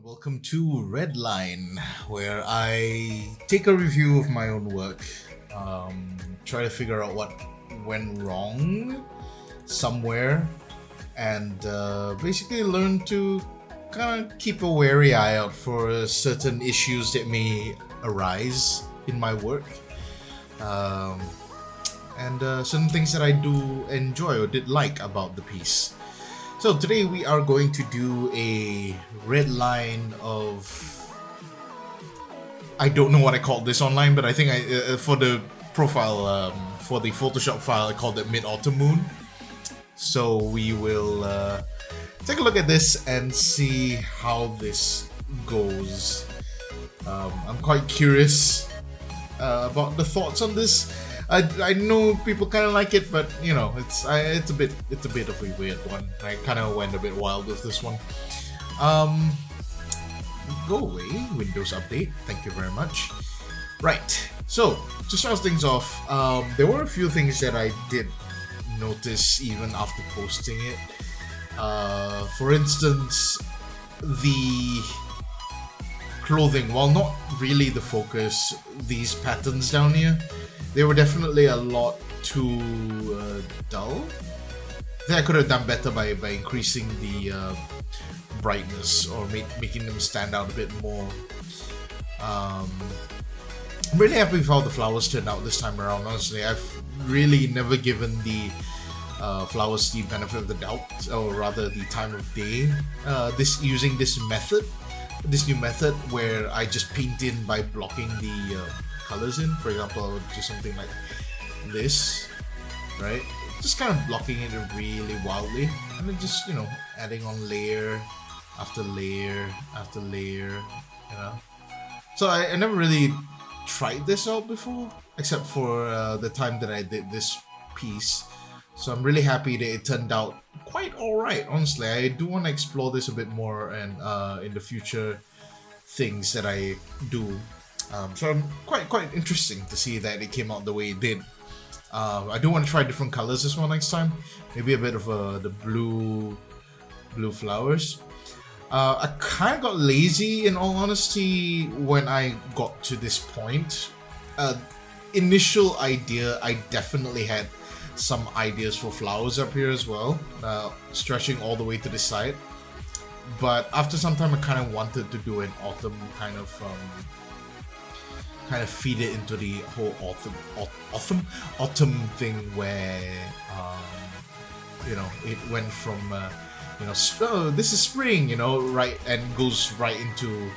Welcome to Redline, where I take a review of my own work, try to figure out what went wrong somewhere, and basically learn to kind of keep a wary eye out for certain issues that may arise in my work, um, and certain things that I do enjoy or did like about the piece. So today we are going to do a red line of, I don't know what I called this online, but I think for the profile, for the Photoshop file, I called it Mid-Autumn Moon. So we will take a look at this and see how this goes. I'm quite curious about the thoughts on this. I know people kind of like it, but you know, it's a bit of a weird one. I kind of went a bit wild with this one. Go away, Windows Update. Thank you very much. Right. So to start things off, there were a few things that I did notice even after posting it. For instance, the clothing, while not really the focus, these patterns down here, they were definitely a lot too dull. I think I could have done better by increasing the brightness or making them stand out a bit more. I'm really happy with how the flowers turned out this time around. Honestly, I've really never given the flowers the benefit of the doubt, or rather the time of day. Using this new method where I just paint in by blocking the colors in. For example, I would do something like this, right? Just kind of blocking it really wildly, and then just, you know, adding on layer after layer after layer, you know. So I never really tried this out before, except for the time that I did this piece. So I'm really happy that it turned out quite alright. Honestly, I do want to explore this a bit more, and in the future things that I do. So I'm quite interesting to see that it came out the way it did. I do want to try different colors as well next time. Maybe a bit of the blue flowers. I kind of got lazy, in all honesty, when I got to this point. Initial idea, I definitely had some ideas for flowers up here as well, stretching all the way to the side. But after some time, I kind of wanted to do an autumn kind of feed it into the whole autumn thing, where you know, it went from you know, oh, this is spring, you know, right, and goes right into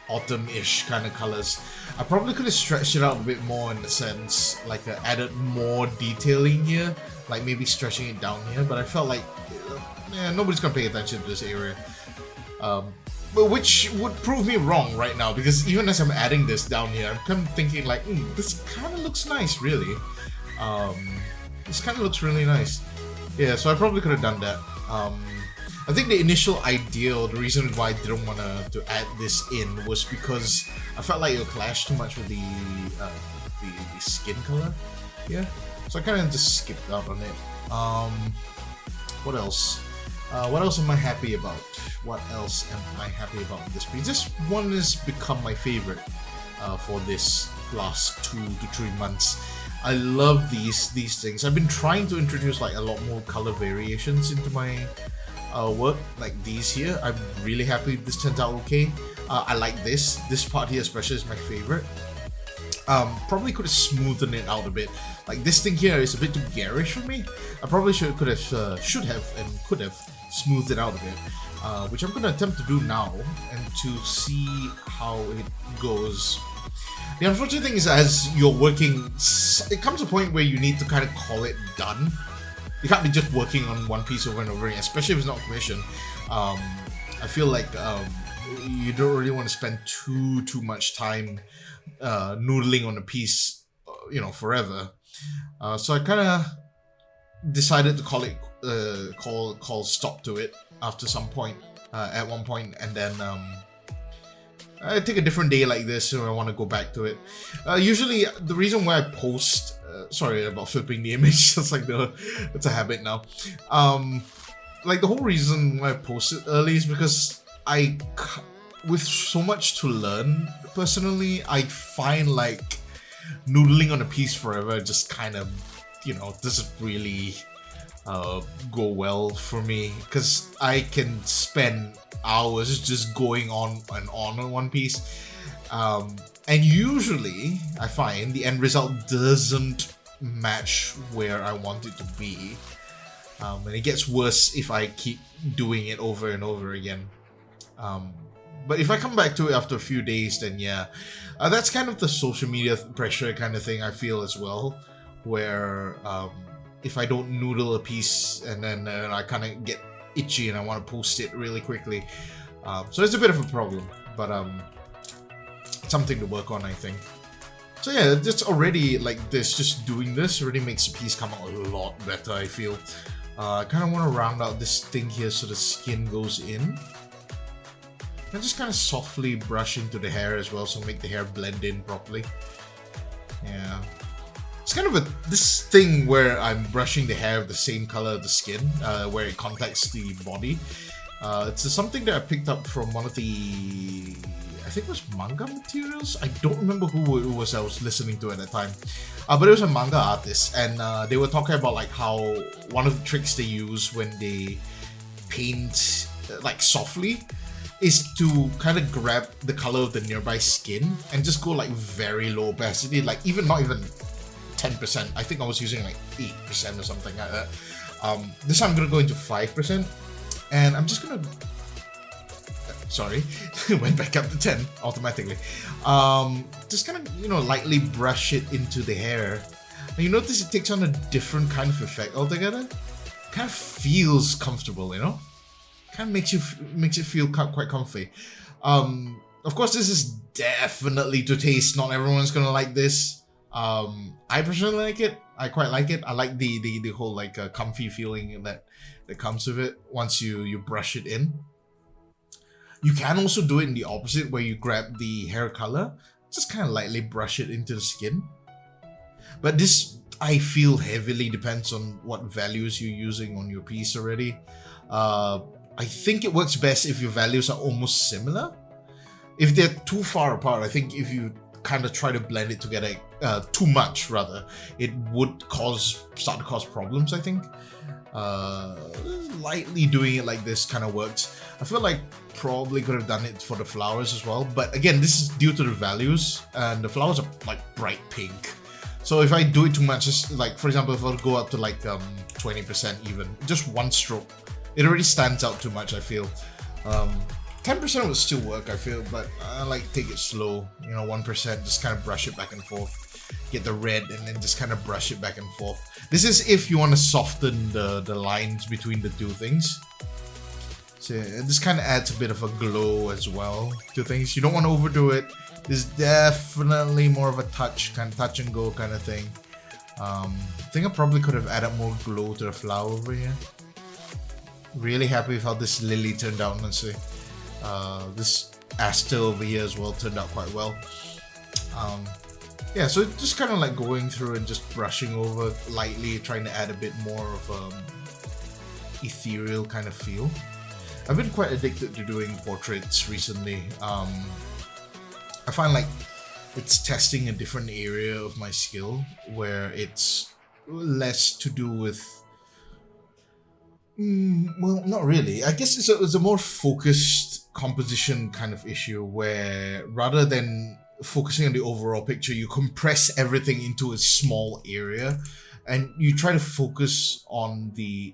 autumn-ish kind of colors. I probably could have stretched it out a bit more, in the sense, like added more detailing here, like maybe stretching it down here, but I felt like nobody's gonna pay attention to this area. But which would prove me wrong right now, because even as I'm adding this down here, I'm kind of thinking like, this kind of looks nice, really. This kind of looks really nice. Yeah, so I probably could have done that. I think the initial idea, or the reason why I didn't want to add this in, was because I felt like it would clash too much with the skin color. Yeah, so I kind of just skipped out on it. What else? What else am I happy about? What else am I happy about this piece? This one has become my favorite for this last 2 to 3 months. I love these things. I've been trying to introduce like a lot more color variations into my work, like these here. I'm really happy this turned out okay. I like this part here especially is my favorite. Probably could have smoothed it out a bit. Like this thing here is a bit too garish for me. I probably should have and could have smoothed it out a bit, which I'm gonna attempt to do now, and to see how it goes. The unfortunate thing is, as you're working, it comes to a point where you need to kind of call it done. You can't be just working on one piece over and over again, especially if it's not commissioned. I feel like you don't really want to spend too much time noodling on a piece, you know, forever. So I kind of decided to call it call stop to it after some point, at one point, and then I take a different day like this, so I want to go back to it. Usually, the reason why I post, sorry about flipping the image, it's like it's a habit now. Like the whole reason why I post it early is because I with so much to learn, personally, I find like noodling on a piece forever just kind of, doesn't really go well for me, because I can spend hours just going on and on one piece. And usually, I find the end result doesn't match where I want it to be. And it gets worse if I keep doing it over and over again. But if I come back to it after a few days, then yeah, that's kind of the social media pressure kind of thing I feel as well, where if I don't noodle a piece and then I kind of get itchy and I want to post it really quickly. So it's a bit of a problem, but something to work on, I think. So yeah, just already like this, just doing this already makes the piece come out a lot better, I feel. I kind of want to round out this thing here so the skin goes in. And just kind of softly brush into the hair as well, so make the hair blend in properly. Yeah. It's kind of this thing where I'm brushing the hair of the same color of the skin, where it contacts the body. It's something that I picked up from one of the, I think it was manga materials. I don't remember who it was I was listening to at that time. But it was a manga artist, and they were talking about like how one of the tricks they use when they paint like softly is to kind of grab the color of the nearby skin and just go like very low opacity, like not even 10%. I think I was using like 8% or something like that. This time I'm gonna go into 5%, and I'm just gonna, sorry, went back up to 10 automatically. Just kind of, lightly brush it into the hair. And you notice it takes on a different kind of effect altogether. Kind of feels comfortable, kind of makes it feel quite comfy. Of course, this is definitely to taste. Not everyone's gonna like this. I personally like it. I quite like it. I like the whole like comfy feeling that comes with it once you brush it in. You can also do it in the opposite, where you grab the hair color, just kind of lightly brush it into the skin. But this, I feel, heavily depends on what values you're using on your piece already. I think it works best if your values are almost similar. If they're too far apart, I think if you kind of try to blend it together too much, rather, it would start to cause problems, I think. Lightly doing it like this kind of works. I feel like probably could have done it for the flowers as well, but again, this is due to the values, and the flowers are like bright pink. So if I do it too much, just like, for example, if I go up to like 20% even, just one stroke, it already stands out too much, I feel. 10% would still work, I feel, but I like take it slow. 1%, just kind of brush it back and forth. Get the red and then just kind of brush it back and forth. This is if you want to soften the lines between the two things. So this kind of adds a bit of a glow as well to things. You don't want to overdo it. This is definitely more of a touch and go kind of thing. I think I probably could have added more glow to the flower over here. Really happy with how this lily turned out, honestly. This aster over here as well turned out quite well. Yeah, so just kind of like going through and just brushing over lightly, trying to add a bit more of ethereal kind of feel. I've been quite addicted to doing portraits recently. I find like it's testing a different area of my skill where it's less to do with well, not really. I guess it's a more focused composition kind of issue, where rather than focusing on the overall picture, you compress everything into a small area and you try to focus on the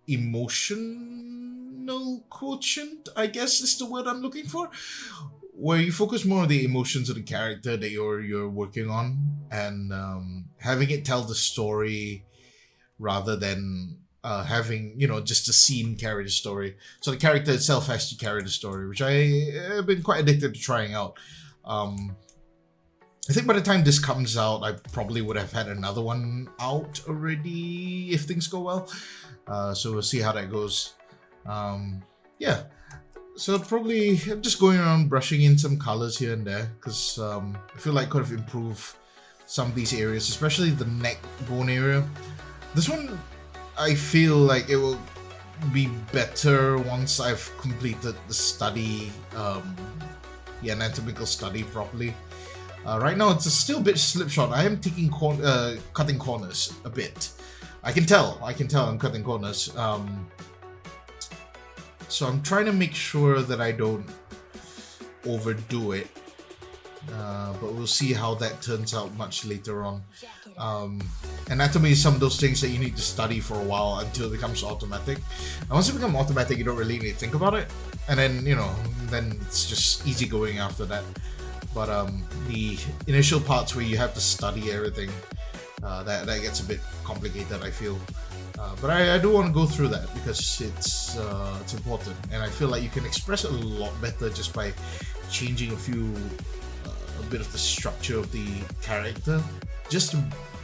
emotional quotient, I guess is the word I'm looking for, where you focus more on the emotions of the character that you're working on, and having it tell the story rather than having, just a scene carry the story. So the character itself has to carry the story, which I have been quite addicted to trying out. I think by the time this comes out, I probably would have had another one out already if things go well. So we'll see how that goes. Yeah. So probably I'm just going around brushing in some colors here and there, because I feel like I could have improved some of these areas, especially the neck bone area. This one, I feel like it will be better once I've completed the study the anatomical study properly. Right now, it's still a bit slipshod. I am taking cutting corners a bit. I can tell I'm cutting corners. So I'm trying to make sure that I don't overdo it. But we'll see how that turns out much later on. Anatomy is some of those things that you need to study for a while until it becomes automatic. And once it becomes automatic, you don't really need to think about it. And then, then it's just easy going after that. But the initial parts where you have to study everything, that gets a bit complicated, I feel. But I do want to go through that because it's important. And I feel like you can express it a lot better just by changing a bit of the structure of the character. Just the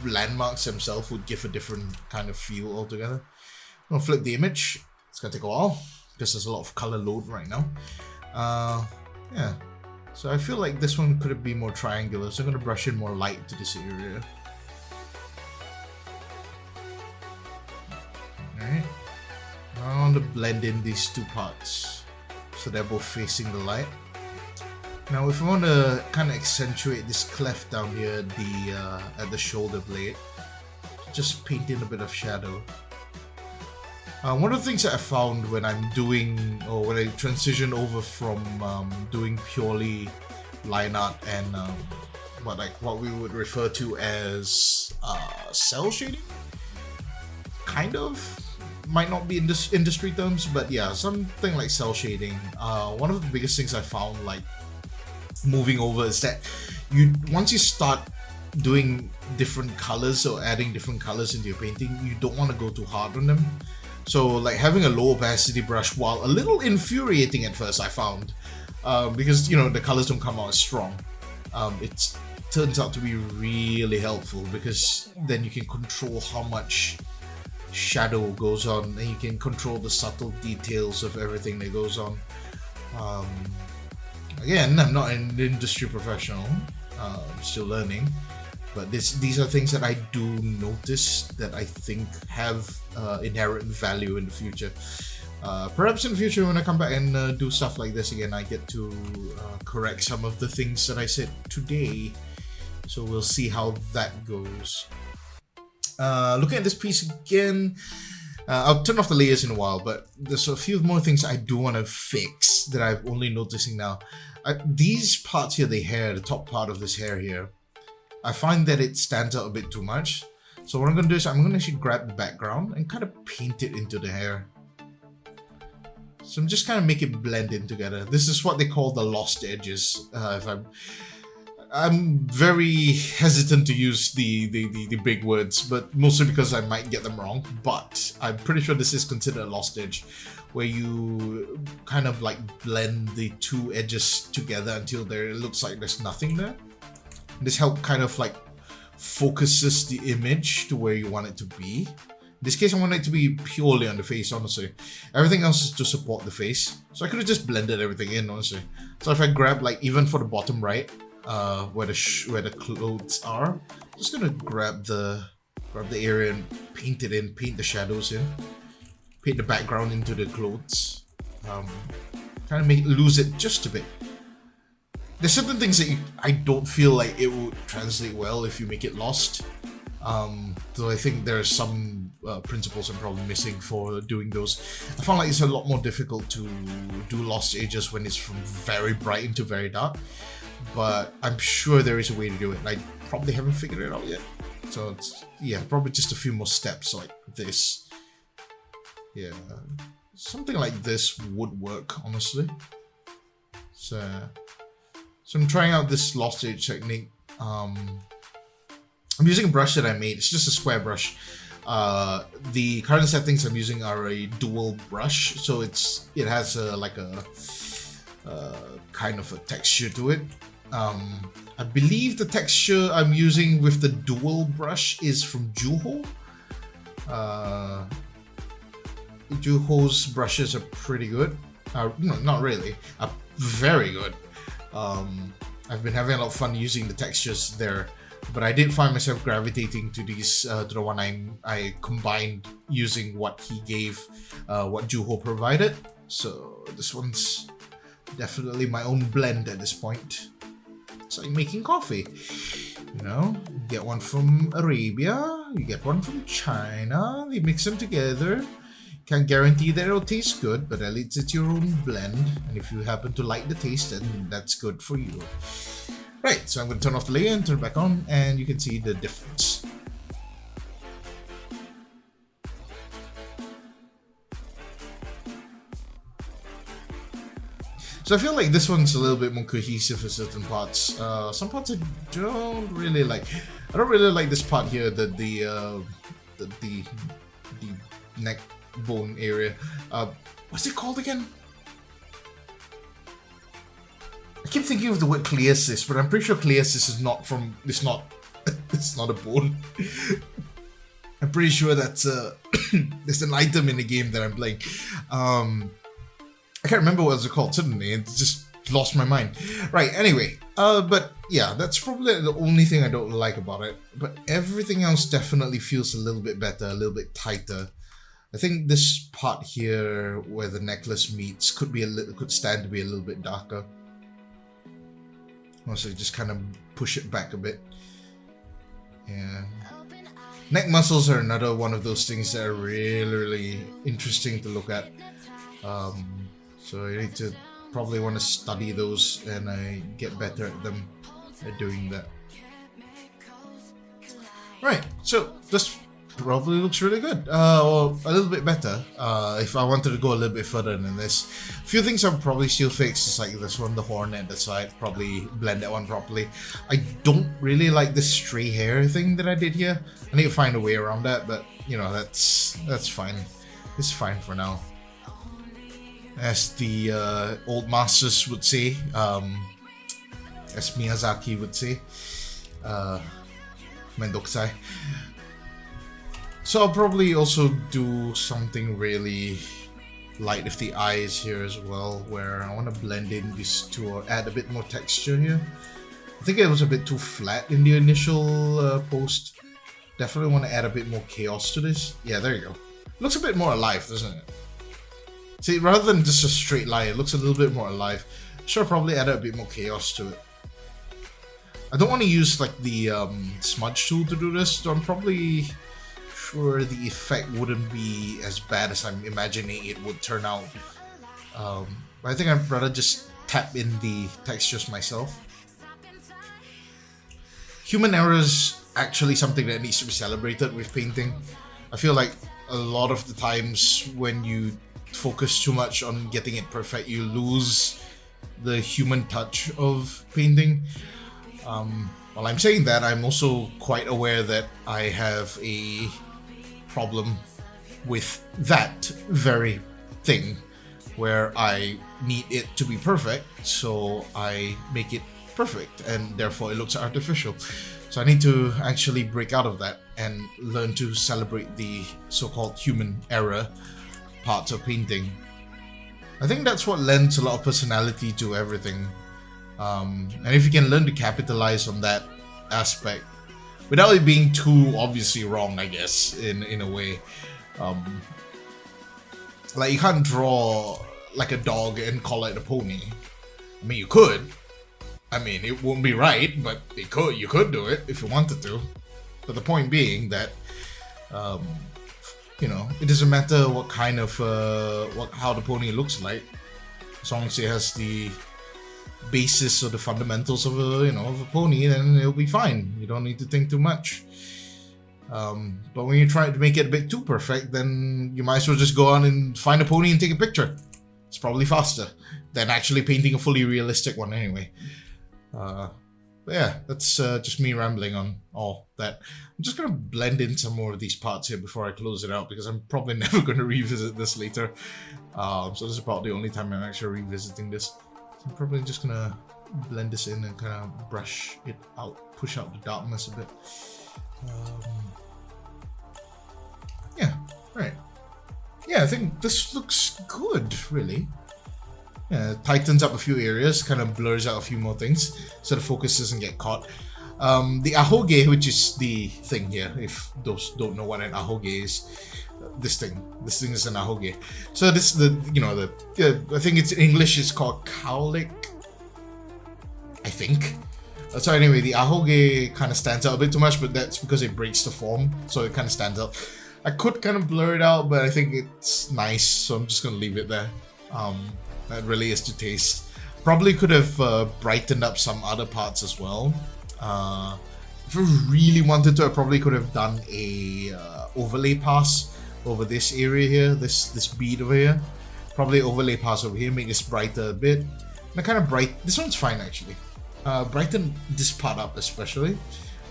landmarks themselves would give a different kind of feel altogether. I'm gonna flip the image. It's gonna take a while because there's a lot of color load right now. Yeah, so I feel like this one could be more triangular, so I'm gonna brush in more light to this area. Alright, I want to blend in these two parts so they're both facing the light. Now, if I want to kind of accentuate this cleft down here at the shoulder blade, just paint in a bit of shadow. One of the things that I found when I'm doing, or when I transition over from doing purely line art and what we would refer to as cell shading, kind of, might not be in this industry terms, but yeah, something like cell shading. One of the biggest things I found, like, moving over, is that once you start doing different colors or adding different colors into your painting, you don't want to go too hard on them. So like having a low opacity brush, while a little infuriating at first, I found, because the colors don't come out as strong, it turns out to be really helpful because then you can control how much shadow goes on and you can control the subtle details of everything that goes on. Again, I'm not an industry professional, I'm still learning, but these are things that I do notice that I think have inherent value in the future. Perhaps in the future when I come back and do stuff like this again, I get to correct some of the things that I said today, so we'll see how that goes. Looking at this piece again, I'll turn off the layers in a while, but there's a few more things I do want to fix that I'm only noticing now. These parts here, the top part of this hair here, I find that it stands out a bit too much. So what I'm going to do is I'm going to actually grab the background and kind of paint it into the hair. So I'm just kind of make it blend in together. This is what they call the lost edges. I'm very hesitant to use the big words, but mostly because I might get them wrong. But I'm pretty sure this is considered a lost edge, where you kind of like blend the two edges together until it looks like there's nothing there. This help kind of like focuses the image to where you want it to be. In this case, I want it to be purely on the face, honestly. Everything else is to support the face. So I could have just blended everything in, honestly. So if I grab, like, even for the bottom right, where the clothes are, I'm just gonna grab the area and paint it in, paint the shadows in, paint the background into the clothes, kind of lose it just a bit. There's certain things that I don't feel like it would translate well if you make it lost. So I think there are some principles I'm probably missing for doing those. I found like it's a lot more difficult to do lost edges when it's from very bright into very dark. But I'm sure there is a way to do it, and I probably haven't figured it out yet. So it's, yeah, probably just a few more steps like this. Yeah, something like this would work, honestly. So I'm trying out this lost edge technique. I'm using a brush that I made. It's just a square brush. The current settings I'm using are a dual brush, so it has like a kind of a texture to it. I believe the texture I'm using with the dual brush is from Juho. Juho's brushes are pretty good. No, not really. Very good. I've been having a lot of fun using the textures there, but I did find myself gravitating to these, to the one I combined using what he gave, what Juho provided. So this one's definitely my own blend at this point. It's like making coffee. You know, you get one from Arabia, you get one from China, they mix them together. Can't guarantee that it'll taste good, but at least it's your own blend. And if you happen to like the taste, then that's good for you. Right, so I'm going to turn off the layer and turn it back on, and you can see the difference. So I feel like this one's a little bit more cohesive for certain parts. Some parts I don't really like. I don't really like this part here, the neck bone area. What's it called again? I keep thinking of the word cleasis, but I'm pretty sure cleasis is not from. It's not. It's not a bone. I'm pretty sure that's there's an item in the game that I'm playing. I can't remember what it's called suddenly. It just lost my mind. Right. Anyway. But yeah, that's probably the only thing I don't like about it. But everything else definitely feels a little bit better, a little bit tighter. I think this part here where the necklace meets could stand to be a little bit darker. Also, just kind of push it back a bit. Yeah. Neck muscles are another one of those things that are really, really interesting to look at. So I need to probably want to study those, and I get better at them at doing that. Right, so this probably looks really good, or a little bit better. If I wanted to go a little bit further than this, a few things I'll probably still fix, just like this one, the horn at the side, probably blend that one properly. I don't really like this stray hair thing that I did here. I need to find a way around that, but you know, that's fine. It's fine for now. As the old masters would say, as Miyazaki would say, mendokusai. So I'll probably also do something really light with the eyes here as well, where I want to blend in these two or add a bit more texture here. I think it was a bit too flat in the initial post. Definitely want to add a bit more chaos to this. Yeah, there you go. Looks a bit more alive, doesn't it? See, rather than just a straight line, it looks a little bit more alive. Sure, probably add a bit more chaos to it. I don't want to use like the smudge tool to do this, so I'm probably sure the effect wouldn't be as bad as I'm imagining it would turn out. But I think I'd rather just tap in the textures myself. Human error is actually something that needs to be celebrated with painting. I feel like a lot of the times when you focus too much on getting it perfect, you lose the human touch of painting. While I'm saying that, I'm also quite aware that I have a problem with that very thing, where I need it to be perfect, so I make it perfect, and therefore it looks artificial. So I need to actually break out of that and learn to celebrate the so-called human error parts of painting. I think that's what lends a lot of personality to everything. And if you can learn to capitalize on that aspect without it being too obviously wrong, I guess, in a way. Like, you can't draw like a dog and call it a pony. I mean, you could. I mean, it won't be right, but you could do it if you wanted to. But the point being that, you know, it doesn't matter what kind of how the pony looks like, as long as it has the basis or the fundamentals of a pony, then it'll be fine. You don't need to think too much. But when you try to make it a bit too perfect, then you might as well just go on and find a pony and take a picture. It's probably faster than actually painting a fully realistic one anyway. But yeah, that's just me rambling on all that. I'm just going to blend in some more of these parts here before I close it out, because I'm probably never going to revisit this later. So this is about the only time I'm actually revisiting this. So I'm probably just going to blend this in and kind of brush it out, push out the darkness a bit. Yeah, right. Yeah, I think this looks good, really. Yeah, tightens up a few areas, kind of blurs out a few more things, so the focus doesn't get caught. The ahoge, which is the thing here, if those don't know what an ahoge is, this thing. This thing is an ahoge. So this I think it's in English is called cowlick. I think. So anyway, the ahoge kind of stands out a bit too much, but that's because it breaks the form, so it kind of stands out. I could kind of blur it out, but I think it's nice, so I'm just gonna leave it there. That really is to taste. Probably could have brightened up some other parts as well. If I really wanted to, I probably could have done a overlay pass over this area here, this bead over here. Probably overlay pass over here, make this brighter a bit. And kind of bright. This one's fine actually. Brighten this part up especially,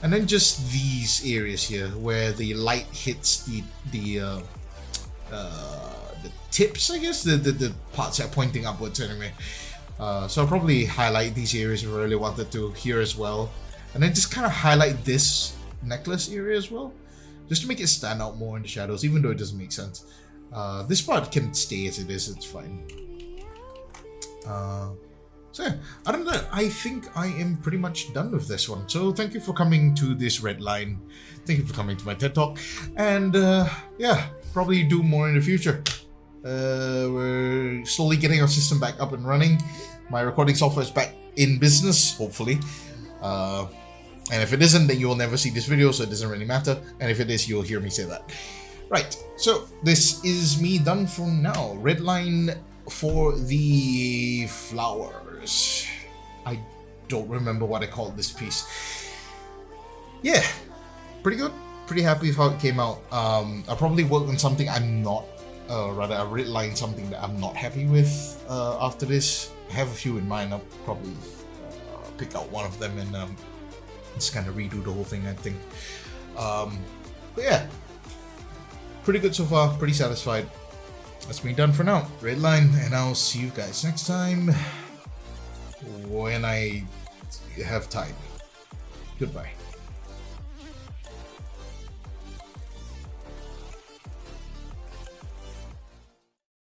and then just these areas here where the light hits the tips, I guess, the parts that are pointing upwards anyway. So I'll probably highlight these areas if I really wanted to here as well, and then just kind of highlight this necklace area as well, just to make it stand out more in the shadows, even though it doesn't make sense. This part can stay as it is, it's fine. So yeah, other than that, I think I am pretty much done with this one. So thank you for coming to this Redline. Thank you for coming to my TED Talk. And yeah, probably do more in the future. We're slowly getting our system back up and running. My recording software is back in business, hopefully. And if it isn't, then you will never see this video, so it doesn't really matter. And if it is, you'll hear me say that. Right, so this is me done for now. Redline for the flowers. I don't remember what I called this piece. Yeah, pretty good. Pretty happy with how it came out. I'll probably work on something I'm not, rather I'll redline something that I'm not happy with after this. I have a few in mind. I'll probably pick out one of them and just kind of redo the whole thing, I think. But yeah, pretty good so far. Pretty satisfied. That's me done for now. Redline, and I'll see you guys next time when I have time. Goodbye.